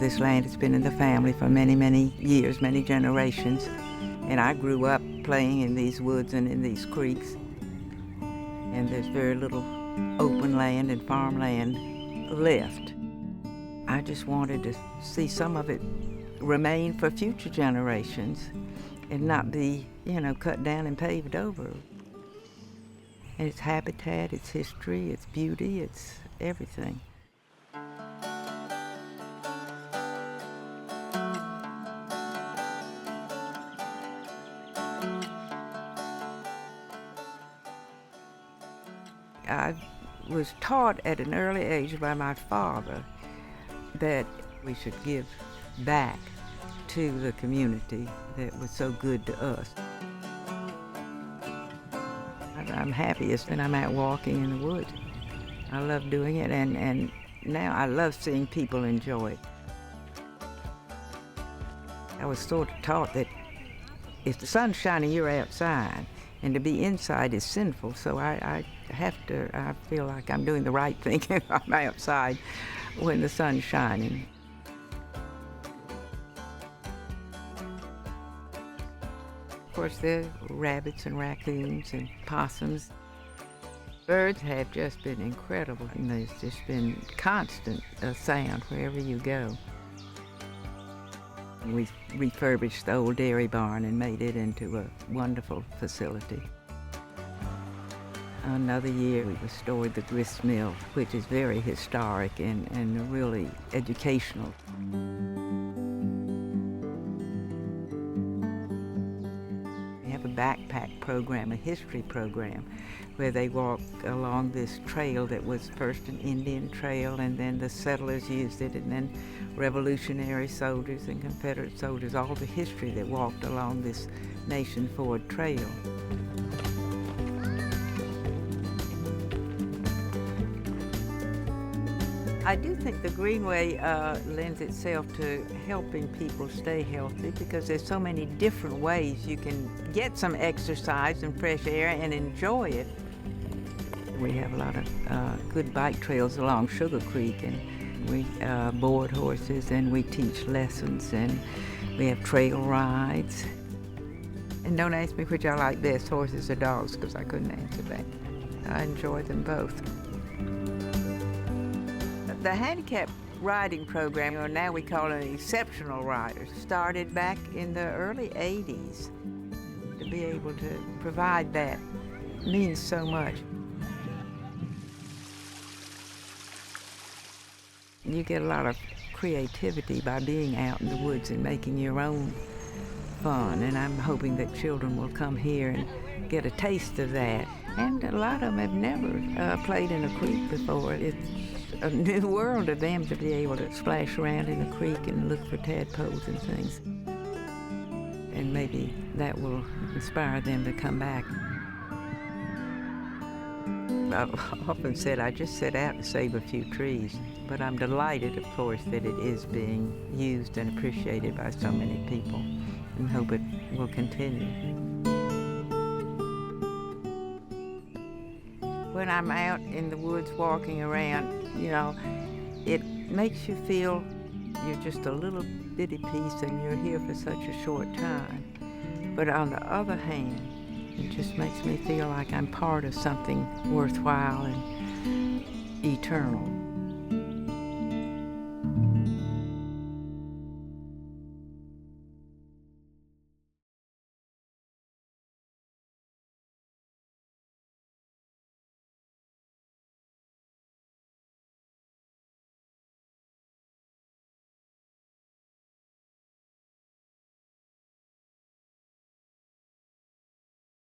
this land has been in the family for many, many years, many generations. And I grew up playing in these woods and in these creeks. And there's very little open land and farmland left. I just wanted to see some of it remain for future generations and not be, cut down and paved over. And its habitat, its history, its beauty, its everything. I was taught at an early age by my father that we should give back to the community that was so good to us. I'm happiest when I'm out walking in the woods. I love doing it, and now I love seeing people enjoy it. I was sort of taught that if the sun's shining, you're outside, and to be inside is sinful, so I feel like I'm doing the right thing if I'm outside when the sun's shining. Of course, there are rabbits and raccoons and possums. Birds have just been incredible, and there's just been constant sound wherever you go. We refurbished the old dairy barn and made it into a wonderful facility. Another year we restored the grist mill, which is very historic and really educational. We have a backpack program, a history program, where they walk along this trail that was first an Indian trail, and then the settlers used it, and then Revolutionary soldiers and Confederate soldiers, all the history that walked along this nation-forward trail. I do think the Greenway lends itself to helping people stay healthy, because there's so many different ways you can get some exercise and fresh air and enjoy it. We have a lot of good bike trails along Sugar Creek, and we board horses, and we teach lessons, and we have trail rides. And don't ask me which I like best, horses or dogs, because I couldn't answer that. I enjoy them both. The handicap riding program, or now we call it exceptional riders, started back in the early 80s. To be able to provide that means so much. You get a lot of creativity by being out in the woods and making your own fun, and I'm hoping that children will come here and get a taste of that. And a lot of them have never played in a creek before. It's a new world to them to be able to splash around in the creek and look for tadpoles and things. And maybe that will inspire them to come back. I've often said I just set out to save a few trees, but I'm delighted, of course, that it is being used and appreciated by so many people, and hope it will continue. When I'm out in the woods walking around, it makes you feel you're just a little bitty piece and you're here for such a short time. But on the other hand, it just makes me feel like I'm part of something worthwhile and eternal.